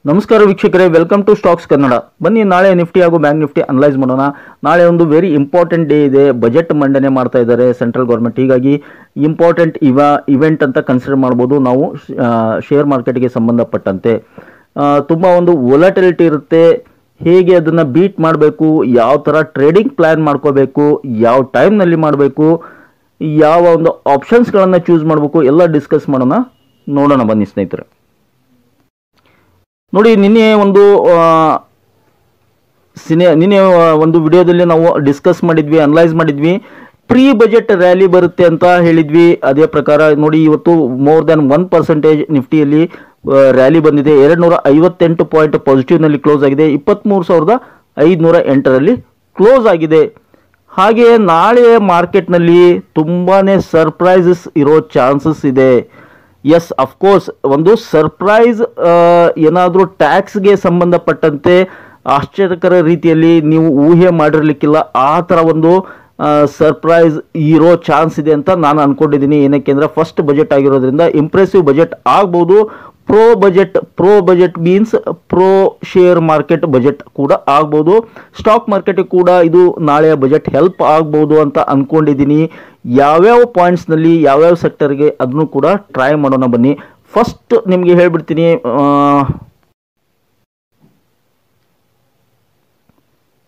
ನಮಸ್ಕಾರ ವೀಕ್ಷಕರೇ, welcome to stocks Kannada. ಬನ್ನಿ ನಾಳೆ ನಿಫ್ಟಿ ಹಾಗೂ ಬ್ಯಾಂಕ್ ನಿಫ್ಟಿ ಅನಲೈಸ್ ಮಾಡೋಣ. ನಾಳೆ ಒಂದು ವೆರಿ ಇಂಪಾರ್ಟೆಂಟ್ ಡೇ ಇದೆ. ಬಜೆಟ್ ಮಂಡನೆ ಮಾಡ್ತಾ ಇದ್ದಾರೆ ಸೆಂಟ್ರಲ್ ಗೌರ್ಮೆಂಟ್. ಹೀಗಾಗಿ ಇಂಪಾರ್ಟೆಂಟ್ ಇವೆಂಟ್ ಅಂತ ಕನ್ಸಿಡರ್ ಮಾಡ್ಬೋದು ನಾವು ಶೇರ್ ಮಾರ್ಕೆಟ್ಗೆ ಸಂಬಂಧಪಟ್ಟಂತೆ. ತುಂಬ ಒಂದು ವೊಲಟಿಲಿಟಿ ಇರುತ್ತೆ. ಹೇಗೆ ಅದನ್ನು ಬೀಟ್ ಮಾಡಬೇಕು, ಯಾವ ಥರ ಟ್ರೇಡಿಂಗ್ ಪ್ಲ್ಯಾನ್ ಮಾಡ್ಕೋಬೇಕು, ಯಾವ ಟೈಮ್ನಲ್ಲಿ ಮಾಡಬೇಕು, ಯಾವ ಒಂದು ಆಪ್ಷನ್ಸ್ಗಳನ್ನು ಚೂಸ್ ಮಾಡಬೇಕು ಎಲ್ಲ ಡಿಸ್ಕಸ್ ಮಾಡೋಣ. ನೋಡೋಣ ಬನ್ನಿ ಸ್ನೇಹಿತರೆ. ನೋಡಿ, ನಿನ್ನೆ ಒಂದು ವಿಡಿಯೋದಲ್ಲಿ ನಾವು ಡಿಸ್ಕಸ್ ಮಾಡಿದ್ವಿ, ಅನಲೈಸ್ ಮಾಡಿದ್ವಿ. ಪ್ರೀ ಬಜೆಟ್ ರ್ಯಾಲಿ ಬರುತ್ತೆ ಅಂತ ಹೇಳಿದ್ವಿ. ಅದೇ ಪ್ರಕಾರ ನೋಡಿ, ಇವತ್ತು ಮೋರ್ ದ್ಯಾನ್ 1% ನಿಫ್ಟಿಯಲ್ಲಿ ರ್ಯಾಲಿ ಬಂದಿದೆ. 258 ಪಾಯಿಂಟ್ ಪಾಸಿಟಿವ್ನಲ್ಲಿ ಕ್ಲೋಸ್ ಆಗಿದೆ. 23,508ರಲ್ಲಿ ಕ್ಲೋಸ್ ಆಗಿದೆ. ಹಾಗೆಯೇ ನಾಳೆ ಮಾರ್ಕೆಟ್ನಲ್ಲಿ ತುಂಬಾ ಸರ್ಪ್ರೈಸಸ್ ಇರೋ ಚಾನ್ಸಸ್ ಇದೆ. ಎಸ್, ಅಫ್ಕೋರ್ಸ್ ಒಂದು ಸರ್ಪ್ರೈಸ್ ಏನಾದರೂ ಟ್ಯಾಕ್ಸ್ಗೆ ಸಂಬಂಧಪಟ್ಟಂತೆ ಆಶ್ಚರ್ಯಕರ ರೀತಿಯಲ್ಲಿ ನೀವು ಊಹೆ ಮಾಡಿರಲಿಕ್ಕಿಲ್ಲ. ಆ ಥರ ಒಂದು ಸರ್ಪ್ರೈಸ್ ಇರೋ ಚಾನ್ಸ್ ಇದೆ ಅಂತ ನಾನು ಅಂದ್ಕೊಂಡಿದ್ದೀನಿ. ಏನಕ್ಕೆ ಅಂದರೆ ಫಸ್ಟ್ ಬಜೆಟ್ ಆಗಿರೋದ್ರಿಂದ ಇಂಪ್ರೆಸಿವ್ ಬಜೆಟ್ ಆಗ್ಬೋದು. Pro budget means pro share market budget ಕೂಡ ಆಗ್ಬೋದು. ಸ್ಟಾಕ್ ಮಾರ್ಕೆಟಿಗೆ ಕೂಡ ಇದು ನಾಳೆಯ ಬಜೆಟ್ ಹೆಲ್ಪ್ ಆಗ್ಬೋದು ಅಂತ ಅಂದ್ಕೊಂಡಿದ್ದೀನಿ. ಯಾವ್ಯಾವ ಪಾಯಿಂಟ್ಸ್ನಲ್ಲಿ ಯಾವ್ಯಾವ ಸೆಕ್ಟರ್ಗೆ ಅದನ್ನು ಕೂಡ ಟ್ರೈ ಮಾಡೋಣ ಬನ್ನಿ. ಫಸ್ಟ್ ನಿಮಗೆ ಹೇಳ್ಬಿಡ್ತೀನಿ.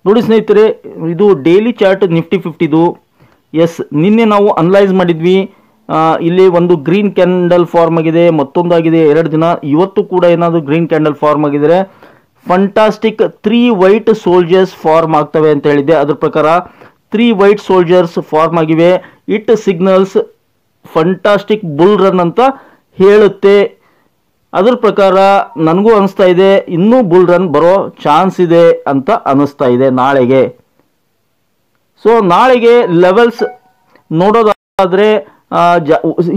ನೋಡಿ ಸ್ನೇಹಿತರೆ, ಇದು ಡೈಲಿ ಚಾರ್ಟ್ ನಿಫ್ಟಿ 50ದು. ಎಸ್, ನಿನ್ನೆ ನಾವು ಅನಲೈಸ್ ಮಾಡಿದ್ವಿ. ಇಲ್ಲಿ ಒಂದು ಗ್ರೀನ್ ಕ್ಯಾಂಡಲ್ ಫಾರ್ಮ್ ಆಗಿದೆ, ಮತ್ತೊಂದಾಗಿದೆ 2 ದಿನ. ಇವತ್ತು ಕೂಡ ಏನಾದರೂ ಗ್ರೀನ್ ಕ್ಯಾಂಡಲ್ ಫಾರ್ಮ್ ಆಗಿದ್ರೆ ಫಂಟಾಸ್ಟಿಕ್ 3 ವೈಟ್ ಸೋಲ್ಜರ್ಸ್ ಫಾರ್ಮ್ ಆಗ್ತವೆ ಅಂತ ಹೇಳಿದ್ದೆ. ಅದ್ರ ಪ್ರಕಾರ 3 ವೈಟ್ ಸೋಲ್ಜರ್ಸ್ ಫಾರ್ಮ್ ಆಗಿವೆ. It signals fantastic bull run ಅಂತ ಹೇಳುತ್ತೆ. ಅದ್ರ ಪ್ರಕಾರ ನನಗೂ ಅನಿಸ್ತಾ ಇದೆ ಇನ್ನೂ ಬುಲ್ ರನ್ ಬರೋ ಚಾನ್ಸ್ ಇದೆ ಅಂತ ಅನಿಸ್ತಾ ಇದೆ ನಾಳೆಗೆ. ಸೊ ನಾಳೆಗೆ ಲೆವೆಲ್ಸ್ ನೋಡೋದಾದರೆ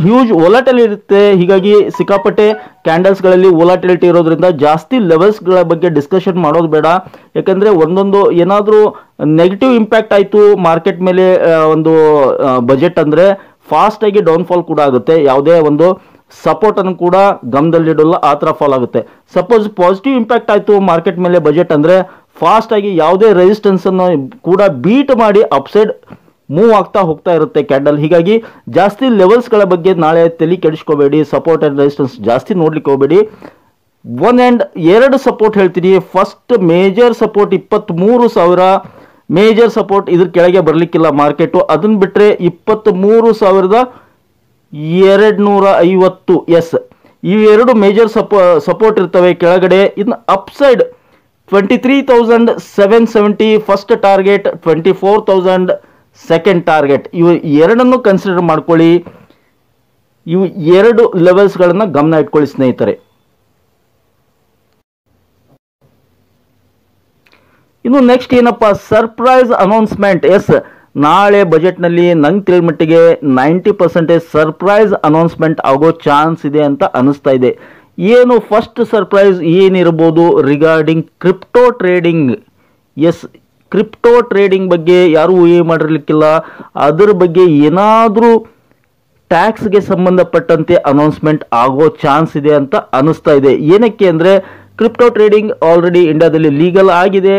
ಹ್ಯೂಜ್ ವೊಲಟೈಲ್ ಇರುತ್ತೆ. ಹೀಗಾಗಿ ಸಿಕ್ಕಾಪಟ್ಟೆ ಕ್ಯಾಂಡಲ್ಸ್ಗಳಲ್ಲಿ ವೊಲಟಿಲಿಟಿ ಇರೋದ್ರಿಂದ ಜಾಸ್ತಿ ಲೆವೆಲ್ಸ್ಗಳ ಬಗ್ಗೆ ಡಿಸ್ಕಷನ್ ಮಾಡೋದು ಬೇಡ. ಯಾಕಂದರೆ ಒಂದೊಂದು ಏನಾದರೂ ನೆಗೆಟಿವ್ ಇಂಪ್ಯಾಕ್ಟ್ ಆಯಿತು ಮಾರ್ಕೆಟ್ ಮೇಲೆ ಒಂದು ಬಜೆಟ್ ಅಂದರೆ ಫಾಸ್ಟಾಗಿ ಡೌನ್ಫಾಲ್ ಕೂಡ ಆಗುತ್ತೆ. ಯಾವುದೇ ಒಂದು ಸಪೋರ್ಟನ್ನು ಕೂಡ ಗಮನದಲ್ಲಿಡೋಲ್ಲ, ಆ ಥರ ಫಾಲ್ ಆಗುತ್ತೆ. ಸಪೋಸ್ ಪಾಸಿಟಿವ್ ಇಂಪ್ಯಾಕ್ಟ್ ಆಯಿತು ಮಾರ್ಕೆಟ್ ಮೇಲೆ ಬಜೆಟ್ ಅಂದರೆ ಫಾಸ್ಟಾಗಿ ಯಾವುದೇ ರೆಸಿಸ್ಟೆನ್ಸನ್ನು ಕೂಡ ಬೀಟ್ ಮಾಡಿ ಅಪ್ಸೈಡ್ ಮೂವ್ ಆಗ್ತಾ ಹೋಗ್ತಾ ಇರುತ್ತೆ ಕ್ಯಾಂಡಲ್. ಹೀಗಾಗಿ ಜಾಸ್ತಿ ಲೆವೆಲ್ಸ್ಗಳ ಬಗ್ಗೆ ನಾಳೆ ತಲೆ ಕೆಡಿಸ್ಕೋಬೇಡಿ. ಸಪೋರ್ಟ್ ಆ್ಯಂಡ್ ರೆಸಿಸ್ಟೆನ್ಸ್ ಜಾಸ್ತಿ ನೋಡ್ಲಿಕ್ಕೆ ಹೋಗಬೇಡಿ. 1 and 2 ಸಪೋರ್ಟ್ ಹೇಳ್ತೀನಿ. First major support 23,000 major support, ಇದ್ರ ಕೆಳಗೆ ಬರಲಿಕ್ಕಿಲ್ಲ ಮಾರ್ಕೆಟು. ಅದನ್ನು ಬಿಟ್ಟರೆ 23,250. ಎಸ್, ಇವೆರಡು ಮೇಜರ್ ಸಪೋರ್ಟ್ ಇರ್ತವೆ ಕೆಳಗಡೆ. ಇನ್ನು upside 23,770 first target, 24,000 second target. ಇವು ಎರಡನ್ನು ಕನ್ಸಿಡರ್ ಮಾಡ್ಕೊಳ್ಳಿ. ಇವು 2 ಲೆವೆಲ್ಸ್ಗಳನ್ನು ಗಮನ ಇಟ್ಕೊಳ್ಳಿ ಸ್ನೇಹಿತರೆ. ಇನ್ನು ನೆಕ್ಸ್ಟ್ ಏನಪ್ಪ, ಸರ್ಪ್ರೈಸ್ ಅನೌನ್ಸ್ಮೆಂಟ್. ಎಸ್, ನಾಳೆ ಬಜೆಟ್ನಲ್ಲಿ ನಂಗೆ ತಿಳಿದ ಮಟ್ಟಿಗೆ 90% ಸರ್ಪ್ರೈಸ್ ಅನೌನ್ಸ್ಮೆಂಟ್ ಆಗೋ ಚಾನ್ಸ್ ಇದೆ ಅಂತ ಅನಿಸ್ತಾ ಇದೆ. ಏನು ಫಸ್ಟ್ ಸರ್ಪ್ರೈಸ್ ಏನಿರ್ಬೋದು regarding crypto trading. Yes, crypto trading ಬಗ್ಗೆ ಯಾರೂ ಊಹೆ ಮಾಡಿರಲಿಕ್ಕಿಲ್ಲ. ಅದರ ಬಗ್ಗೆ ಏನಾದರೂ ಟ್ಯಾಕ್ಸ್ಗೆ ಸಂಬಂಧಪಟ್ಟಂತೆ ಅನೌನ್ಸ್ಮೆಂಟ್ ಆಗೋ ಚಾನ್ಸ್ ಇದೆ ಅಂತ ಅನಿಸ್ತಾ ಇದೆ. ಏನಕ್ಕೆ ಅಂದರೆ ಕ್ರಿಪ್ಟೋ ಟ್ರೇಡಿಂಗ್ ಆಲ್ರೆಡಿ ಇಂಡಿಯಾದಲ್ಲಿ ಲೀಗಲ್ ಆಗಿದೆ.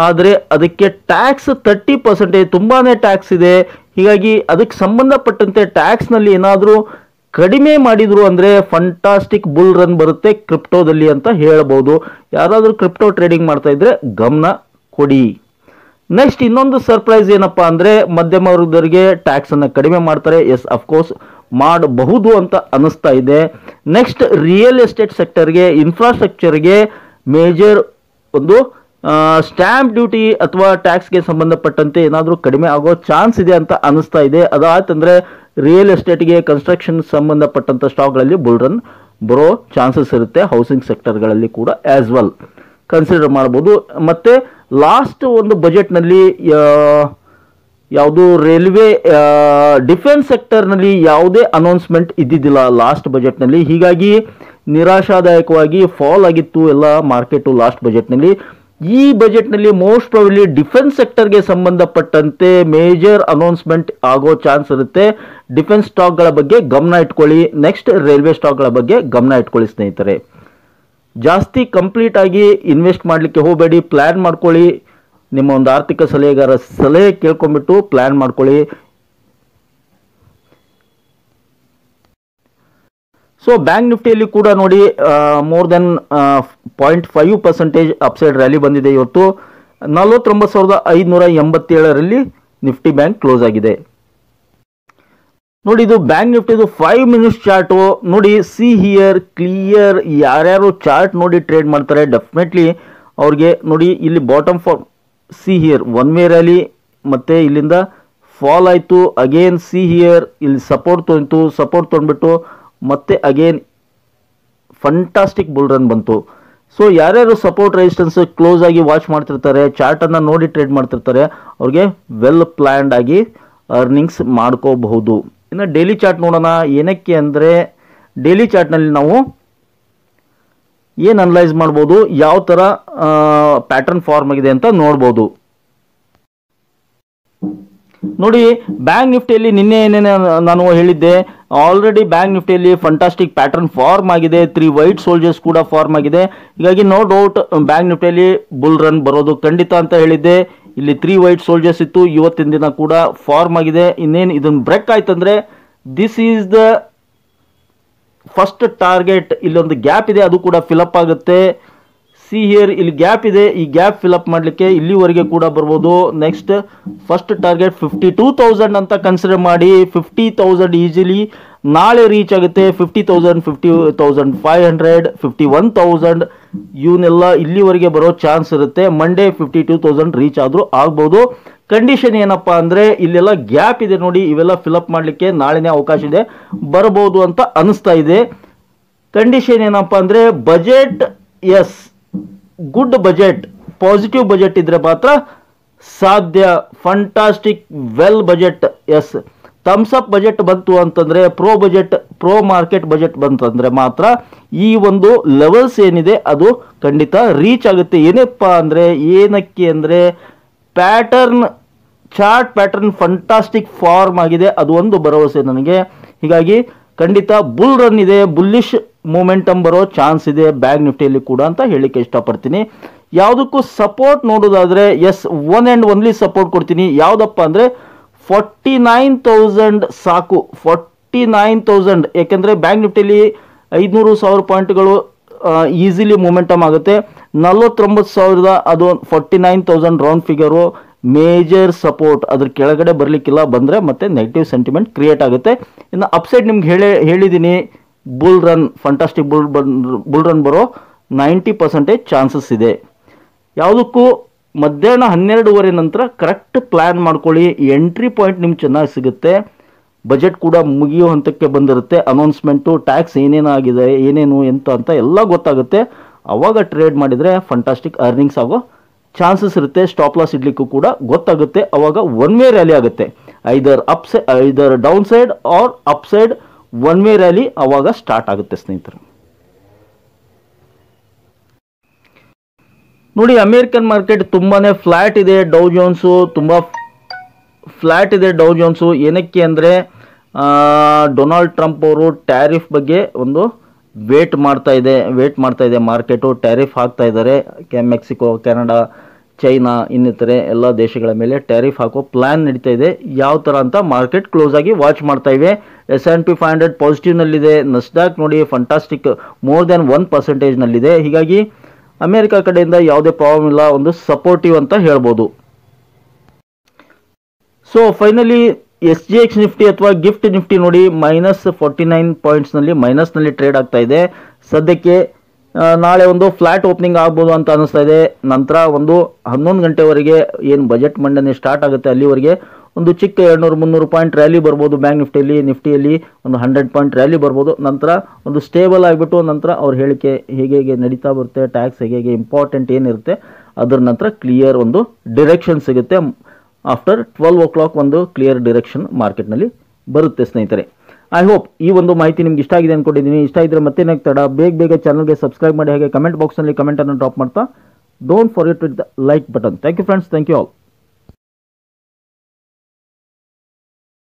ಆದರೆ ಅದಕ್ಕೆ ಟ್ಯಾಕ್ಸ್ 30% ತುಂಬಾ ಟ್ಯಾಕ್ಸ್ ಇದೆ. ಹೀಗಾಗಿ ಅದಕ್ಕೆ ಸಂಬಂಧಪಟ್ಟಂತೆ ಟ್ಯಾಕ್ಸ್ನಲ್ಲಿ ಏನಾದರೂ ಕಡಿಮೆ ಮಾಡಿದ್ರು ಅಂದರೆ ಫಂಟಾಸ್ಟಿಕ್ ಬುಲ್ ರನ್ ಬರುತ್ತೆ ಕ್ರಿಪ್ಟೋದಲ್ಲಿ ಅಂತ ಹೇಳ್ಬೋದು. ಯಾರಾದರೂ ಕ್ರಿಪ್ಟೋ ಟ್ರೇಡಿಂಗ್ ಮಾಡ್ತಾ ಇದ್ರೆ ಗಮನ ಕೊಡಿ. ನೆಕ್ಸ್ಟ್ ಇನ್ನೊಂದು ಸರ್ಪ್ರೈಸ್ ಏನಪ್ಪ ಅಂದರೆ ಮಧ್ಯಮ ವರ್ಗದವರಿಗೆ ಟ್ಯಾಕ್ಸನ್ನು ಕಡಿಮೆ ಮಾಡ್ತಾರೆ. ಎಸ್, ಅಫ್ಕೋರ್ಸ್ ಮಾಡಬಹುದು ಅಂತ ಅನಿಸ್ತಾ ಇದೆ. ನೆಕ್ಸ್ಟ್ ರಿಯಲ್ ಎಸ್ಟೇಟ್ ಸೆಕ್ಟರ್ಗೆ, ಇನ್ಫ್ರಾಸ್ಟ್ರಕ್ಚರ್ಗೆ ಮೇಜರ್ ಒಂದು ಸ್ಟ್ಯಾಂಪ್ ಡ್ಯೂಟಿ ಅಥವಾ ಟ್ಯಾಕ್ಸ್ಗೆ ಸಂಬಂಧಪಟ್ಟಂತೆ ಏನಾದರೂ ಕಡಿಮೆ ಆಗೋ ಚಾನ್ಸ್ ಇದೆ ಅಂತ ಅನಿಸ್ತಾ ಇದೆ. ಅದಾಯ್ತಂದರೆ ರಿಯಲ್ ಎಸ್ಟೇಟ್ಗೆ, ಕನ್ಸ್ಟ್ರಕ್ಷನ್ ಸಂಬಂಧಪಟ್ಟಂಥ ಸ್ಟಾಕ್ಗಳಲ್ಲಿ ಬುಲ್ ರನ್ ಬರೋ ಚಾನ್ಸಸ್ ಇರುತ್ತೆ. ಹೌಸಿಂಗ್ ಸೆಕ್ಟರ್ಗಳಲ್ಲಿ ಕೂಡ ಆ್ಯಸ್ ವೆಲ್ ಕನ್ಸಿಡರ್ ಮಾಡ್ಬೋದು. ಮತ್ತು ಲಾಸ್ಟ್ ಒಂದು ಬಜೆಟ್ನಲ್ಲಿ ಯಾವುದು ರೈಲ್ವೆ, ಡಿಫೆನ್ಸ್ ಸೆಕ್ಟರ್ನಲ್ಲಿ ಯಾವುದೇ ಅನೌನ್ಸ್ಮೆಂಟ್ ಇದ್ದಿದ್ದಿಲ್ಲ ಲಾಸ್ಟ್ ಬಜೆಟ್ನಲ್ಲಿ. ಹೀಗಾಗಿ ನಿರಾಶಾದಾಯಕವಾಗಿ ಫಾಲ್ ಆಗಿತ್ತು ಎಲ್ಲ ಮಾರ್ಕೆಟು ಲಾಸ್ಟ್ ಬಜೆಟ್ನಲ್ಲಿ. ಈ ಬಜೆಟ್ನಲ್ಲಿ ಮೋಸ್ಟ್ ಪ್ರಾಬಬ್ಲಿ ಡಿಫೆನ್ಸ್ ಸೆಕ್ಟರ್ಗೆ ಸಂಬಂಧಪಟ್ಟಂತೆ ಮೇಜರ್ ಅನೌನ್ಸ್ಮೆಂಟ್ ಆಗೋ ಚಾನ್ಸ್ ಇರುತ್ತೆ. ಡಿಫೆನ್ಸ್ ಸ್ಟಾಕ್ಗಳ ಬಗ್ಗೆ ಗಮನ ಇಟ್ಕೊಳ್ಳಿ. ನೆಕ್ಸ್ಟ್ ರೈಲ್ವೆ ಸ್ಟಾಕ್ಗಳ ಬಗ್ಗೆ ಗಮನ ಇಟ್ಕೊಳ್ಳಿ ಸ್ನೇಹಿತರೆ. ಜಾಸ್ತಿ ಕಂಪ್ಲೀಟ್ ಆಗಿ ಇನ್ವೆಸ್ಟ್ ಮಾಡಲಿಕ್ಕೆ ಹೋಗಬೇಡಿ, ಪ್ಲ್ಯಾನ್ ಮಾಡ್ಕೊಳ್ಳಿ. ನಿಮ್ಮ ಒಂದು ಆರ್ಥಿಕ ಸಲಹೆಗಾರ ಸಲಹೆ ಕೇಳ್ಕೊಂಡ್ಬಿಟ್ಟು ಪ್ಲ್ಯಾನ್ ಮಾಡ್ಕೊಳ್ಳಿ. ಸೊ ಬ್ಯಾಂಕ್ ನಿಫ್ಟಿಯಲ್ಲಿ ಕೂಡ ನೋಡಿ ಮೋರ್ ದೆನ್ 0.5% ಅಪ್ಸೈಡ್ ರ್ಯಾಲಿ ಬಂದಿದೆ. ಇವತ್ತು 49,587ರಲ್ಲಿ ನಿಫ್ಟಿ ಬ್ಯಾಂಕ್ ಕ್ಲೋಸ್ ಆಗಿದೆ. ನೋಡಿ ಇದು ಬ್ಯಾಂಕ್ ನಿಫ್ಟಿದು 5 ಮಿನಿಟ್ಸ್ ಚಾರ್ಟು ನೋಡಿ. ಸಿ ಹಿಯರ್ ಕ್ಲಿಯರ್, ಯಾರ್ಯಾರು ಚಾರ್ಟ್ ನೋಡಿ ಟ್ರೇಡ್ ಮಾಡ್ತಾರೆ ಡೆಫಿನೆಟ್ಲಿ ಅವ್ರಿಗೆ ನೋಡಿ ಇಲ್ಲಿ bottom for see here one way rally, ಮತ್ತೆ ಇಲ್ಲಿಂದ ಫಾಲ್ ಆಯಿತು, ಅಗೇನ್ ಸಿ ಹಿಯರ್ ಇಲ್ಲಿ ಸಪೋರ್ಟ್ ತೊಗೊಂತು, ಸಪೋರ್ಟ್ ತೊಗೊಂಡ್ಬಿಟ್ಟು ಮತ್ತೆ ಅಗೇನ್ ಫಂಟಾಸ್ಟಿಕ್ ಬುಲ್ ರನ್ ಬಂತು. ಸೊ ಯಾರ್ಯಾರು ಸಪೋರ್ಟ್ ರೆಸಿಸ್ಟೆನ್ಸ್ ಕ್ಲೋಸ್ ಆಗಿ ವಾಚ್ ಮಾಡ್ತಿರ್ತಾರೆ, ಚಾರ್ಟನ್ನು ನೋಡಿ ಟ್ರೇಡ್ ಮಾಡ್ತಿರ್ತಾರೆ, ಅವ್ರಿಗೆ ವೆಲ್ ಪ್ಲ್ಯಾನ್ಡ್ ಆಗಿ ಅರ್ನಿಂಗ್ಸ್ ಮಾಡ್ಕೋಬಹುದು. ಇನ್ನು ಡೈಲಿ ಚಾರ್ಟ್ ನೋಡೋಣ. ಏನಕ್ಕೆ ಅಂದರೆ ಡೈಲಿ ಚಾರ್ಟ್ನಲ್ಲಿ ನಾವು ಏನು ಅನಲೈಸ್ ಮಾಡ್ಬೋದು, ಯಾವ ಥರ ಪ್ಯಾಟರ್ನ್ ಫಾರ್ಮ್ ಆಗಿದೆ ಅಂತ ನೋಡ್ಬೋದು. ನೋಡಿ ಬ್ಯಾಂಕ್ ನಿಫ್ಟಿಯಲ್ಲಿ ನಿನ್ನೆ ಏನೇನು ನಾನು ಹೇಳಿದ್ದೆ, ಆಲ್ರೆಡಿ ಬ್ಯಾಂಕ್ ನಿಫ್ಟಿಯಲ್ಲಿ ಫಂಟಾಸ್ಟಿಕ್ ಪ್ಯಾಟರ್ನ್ ಫಾರ್ಮ್ ಆಗಿದೆ. 3 ವೈಟ್ ಸೋಲ್ಜರ್ಸ್ ಕೂಡ ಫಾರ್ಮ್ ಆಗಿದೆ. ಹೀಗಾಗಿ ನೋ ಡೌಟ್ ಬ್ಯಾಂಕ್ ನಿಫ್ಟಿಯಲ್ಲಿ ಬುಲ್ ರನ್ ಬರೋದು ಖಂಡಿತ ಅಂತ ಹೇಳಿದ್ದೆ. ಇಲ್ಲಿ 3 ವೈಟ್ ಸೋಲ್ಜರ್ಸ್ ಇತ್ತು, ಇವತ್ತಿನ ದಿನ ಕೂಡ ಫಾರ್ಮ್ ಆಗಿದೆ. ಇನ್ನೇನು ಇದನ್ನು ಬ್ರೇಕ್ ಆಯ್ತಂದ್ರೆ this is the first target. ಇಲ್ಲೊಂದು ಗ್ಯಾಪ್ ಇದೆ, ಅದು ಕೂಡ ಫಿಲಪ್ ಆಗುತ್ತೆ. ಸಿ ಹಿಯರ್ ಇಲ್ಲಿ ಗ್ಯಾಪ್ ಇದೆ, ಈ ಗ್ಯಾಪ್ ಫಿಲಪ್ ಮಾಡಲಿಕ್ಕೆ ಇಲ್ಲಿವರೆಗೆ ಕೂಡ ಬರ್ಬೋದು. ನೆಕ್ಸ್ಟ್ ಫಸ್ಟ್ ಟಾರ್ಗೆಟ್ 52,000 ಅಂತ ಕನ್ಸಿಡರ್ ಮಾಡಿ. 50,000 ಈಸಿಲಿ ನಾಳೆ ರೀಚ್ ಆಗುತ್ತೆ. 50,000, 50,500, 51,000 ಇವನ್ನೆಲ್ಲ ಇಲ್ಲಿವರೆಗೆ ಬರೋ ಚಾನ್ಸ್ ಇರುತ್ತೆ. ಮಂಡೇ 52,000 ರೀಚ್ ಆದರೂ ಆಗ್ಬೋದು. ಕಂಡೀಷನ್ ಏನಪ್ಪ ಅಂದರೆ ಇಲ್ಲೆಲ್ಲ ಗ್ಯಾಪ್ ಇದೆ ನೋಡಿ, ಇವೆಲ್ಲ ಫಿಲಪ್ ಮಾಡಲಿಕ್ಕೆ ನಾಳೆನೇ ಅವಕಾಶ ಇದೆ, ಬರ್ಬೋದು ಅಂತ ಅನಿಸ್ತಾ ಇದೆ. ಕಂಡೀಷನ್ ಏನಪ್ಪ ಅಂದರೆ budget, yes good budget, positive budget ಇದ್ರೆ ಮಾತ್ರ ಸಾಧ್ಯ. Fantastic well budget, yes thumbs up budget ಬಂತು ಅಂತಂದರೆ, pro budget, pro market budget ಬಂತಂದರೆ ಮಾತ್ರ ಈ ಒಂದು ಲೆವೆಲ್ಸ್ ಏನಿದೆ ಅದು ಖಂಡಿತ ರೀಚ್ ಆಗುತ್ತೆ. ಏನಪ್ಪ ಅಂದರೆ ಏನಕ್ಕೆ ಅಂದರೆ pattern, chart pattern fantastic form ಆಗಿದೆ, ಅದು ಒಂದು ಭರವಸೆ ನನಗೆ. ಹೀಗಾಗಿ ಖಂಡಿತ ಬುಲ್ ರನ್ ಇದೆ, ಬುಲ್ಲಿಶ್ ಮೂಮೆಂಟಮ್ ಬರೋ ಚಾನ್ಸ್ ಇದೆ ಬ್ಯಾಂಕ್ ನಿಫ್ಟಿಯಲ್ಲಿ ಕೂಡ ಅಂತ ಹೇಳಿಕ್ಕೆ ಇಷ್ಟಪಡ್ತೀನಿ. ಯಾವುದಕ್ಕೂ ಸಪೋರ್ಟ್ ನೋಡೋದಾದರೆ yes one and only support ಕೊಡ್ತೀನಿ. ಯಾವುದಪ್ಪ ಅಂದರೆ 49,000 ಸಾಕು. 49,000 ಯಾಕೆಂದರೆ ಬ್ಯಾಂಕ್ ನಿಫ್ಟಿಯಲ್ಲಿ 500,000 ಪಾಯಿಂಟ್ಗಳು ಈಸಿಲಿ ಮೂಮೆಂಟಮ್ ಆಗುತ್ತೆ. 49,000 ಅದು 49,000 ರೌಂಡ್ ಫಿಗರು ಮೇಜರ್ ಸಪೋರ್ಟ್. ಅದ್ರ ಕೆಳಗಡೆ ಬರಲಿಕ್ಕಿಲ್ಲ, ಬಂದರೆ ಮತ್ತೆ ನೆಗೆಟಿವ್ ಸೆಂಟಿಮೆಂಟ್ ಕ್ರಿಯೇಟ್ ಆಗುತ್ತೆ. ಇನ್ನು ಅಪ್ಸೈಡ್ ನಿಮ್ಗೆ ಹೇಳಿದ್ದೀನಿ, bull run fantastic bull run ಬರೋ 90% ಚಾನ್ಸಸ್ ಇದೆ. ಯಾವುದಕ್ಕೂ ಮಧ್ಯಾಹ್ನ 12:15 ನಂತರ ಕರೆಕ್ಟ್ ಪ್ಲ್ಯಾನ್ ಮಾಡ್ಕೊಳ್ಳಿ. ಎಂಟ್ರಿ ಪಾಯಿಂಟ್ ನಿಮ್ಗೆ ಚೆನ್ನಾಗಿ ಸಿಗುತ್ತೆ. ಬಜೆಟ್ ಕೂಡ ಮುಗಿಯೋ ಹಂತಕ್ಕೆ ಬಂದಿರುತ್ತೆ. ಅನೌನ್ಸ್ಮೆಂಟು, ಟ್ಯಾಕ್ಸ್ ಏನೇನಾಗಿದೆ, ಏನೇನು ಎಂತ ಅಂತ ಎಲ್ಲ ಗೊತ್ತಾಗುತ್ತೆ. ಅವಾಗ ಟ್ರೇಡ್ ಮಾಡಿದರೆ ಫಂಟಾಸ್ಟಿಕ್ ಅರ್ನಿಂಗ್ಸ್ ಆಗೋ ಚಾನ್ಸಸ್ ಇರುತ್ತೆ. ಸ್ಟಾಪ್ ಲಾಸ್ ಇಡ್ಲಿಕ್ಕೂ ಕೂಡ ಗೊತ್ತಾಗುತ್ತೆ. ಅವಾಗ ಒನ್ ವೇ ರ್ಯಾಲಿ ಆಗುತ್ತೆ, either downside or upside one way rally ಅವಾಗ ಸ್ಟಾರ್ಟ್ ಆಗುತ್ತೆ ಸ್ನೇಹಿತರೆ. ನೋಡಿ ಅಮೇರಿಕನ್ ಮಾರ್ಕೆಟ್ ತುಂಬಾನೇ ಫ್ಲಾಟ್ ಇದೆ. ಡೌ ಜೋನ್ಸು ತುಂಬ ಫ್ಲಾಟ್ ಇದೆ. ಡೌ ಜೋನ್ಸು ಏನಕ್ಕೆ ಅಂದರೆ ಡೊನಾಲ್ಡ್ ಟ್ರಂಪ್ ಅವರು ಟ್ಯಾರಿಫ್ ಬಗ್ಗೆ ಒಂದು ವೇಟ್ ಮಾಡ್ತಾ ಇದೆ ಮಾರ್ಕೆಟು. ಟ್ಯಾರಿಫ್ ಹಾಕ್ತಾ ಇದ್ದಾರೆ. ಮೆಕ್ಸಿಕೋ, ಕೆನಡಾ, ಚೈನಾ ಇನ್ನಿತರೆ ಎಲ್ಲ ದೇಶಗಳ ಮೇಲೆ ಟ್ಯಾರಿಫ್ ಹಾಕೋ ಪ್ಲ್ಯಾನ್ ನಡೀತಾ ಇದೆ. ಯಾವ ಥರ ಅಂತ ಮಾರ್ಕೆಟ್ ಕ್ಲೋಸ್ ಆಗಿ ವಾಚ್ ಮಾಡ್ತಾ ಇವೆ. S&P 500 ಪಾಸಿಟಿವ್ನಲ್ಲಿದೆ. ನಸ್ಡಾಕ್ ನೋಡಿ ಫಂಟಾಸ್ಟಿಕ್ ಮೋರ್ ದೆನ್ 1%ನಲ್ಲಿದೆ. ಹೀಗಾಗಿ ಅಮೇರಿಕಾ ಕಡೆಯಿಂದ ಯಾವುದೇ ಪ್ರಾಬ್ಲಮ್ ಇಲ್ಲ, ಒಂದು ಸಪೋರ್ಟಿವ್ ಅಂತ ಹೇಳ್ಬೋದು. ಸೊ ಫೈನಲಿ SGX ನಿಫ್ಟಿ ಅಥವಾ ಗಿಫ್ಟ್ ನಿಫ್ಟಿ ನೋಡಿ -49 ಪಾಯಿಂಟ್ಸ್ನಲ್ಲಿ ಮೈನಸ್ನಲ್ಲಿ ಟ್ರೇಡ್ ಆಗ್ತಾ ಇದೆ ಸದ್ಯಕ್ಕೆ. ನಾಳೆ ಒಂದು ಫ್ಲಾಟ್ ಓಪನಿಂಗ್ ಆಗ್ಬೋದು ಅಂತ ಅನಿಸ್ತಾ ಇದೆ. ನಂತರ ಒಂದು 11 ಗಂಟೆವರೆಗೆ ಏನು ಬಜೆಟ್ ಮಂಡನೆ ಸ್ಟಾರ್ಟ್ ಆಗುತ್ತೆ ಅಲ್ಲಿವರೆಗೆ ಒಂದು ಚಿಕ್ಕ 200-300 ಪಾಯಿಂಟ್ ರ್ಯಾಲಿ ಬರ್ಬೋದು ಬ್ಯಾಂಕ್ ನಿಫ್ಟಿಯಲ್ಲಿ ಒಂದು 100 ಪಾಯಿಂಟ್ ರ್ಯಾಲಿ ಬರ್ಬೋದು. ನಂತರ ಒಂದು ಸ್ಟೇಬಲ್ ಆಗಿಬಿಟ್ಟು ನಂತರ ಅವ್ರ ಹೇಳಿಕೆ ಹೇಗೆ ನಡೀತಾ ಬರುತ್ತೆ, ಟ್ಯಾಕ್ಸ್ ಹೇಗೆ ಇಂಪಾರ್ಟೆಂಟ್ ಏನಿರುತ್ತೆ ಅದರ ನಂತರ ಕ್ಲಿಯರ್ ಒಂದು ಡಿರೆಕ್ಷನ್ ಸಿಗುತ್ತೆ. ಆಫ್ಟರ್ 12 o'clock ಒಂದು ಕ್ಲಿಯರ್ ಡಿರೆಕ್ಷನ್ ಮಾರ್ಕೆಟ್ನಲ್ಲಿ ಬರುತ್ತೆ ಸ್ನೇಹಿತರೆ. ಐ ಹೋಪ್ ಈ ಒಂದು ಮಾಹಿತಿ ನಿಮ್ಗೆ ಇಷ್ಟ ಆಗಿದೆ ಅಂದ್ಕೊಂಡಿದ್ದೀನಿ. ಇಷ್ಟ ಇದ್ದರೆ ಮತ್ತೆ ತಡ ಬೇಗ ಚಾನಲ್ಗೆ ಸಬ್ಸ್ಕ್ರೈಬ್ ಮಾಡಿ, ಹಾಗೆ ಕಮೆಂಟ್ ಬಾಕ್ಸ್ನಲ್ಲಿ ಕಮೆಂಟನ್ನು ಡ್ರಾಪ್ ಮಾಡ್ತಾ don't forget with the like button. Thank you friends, thank you all.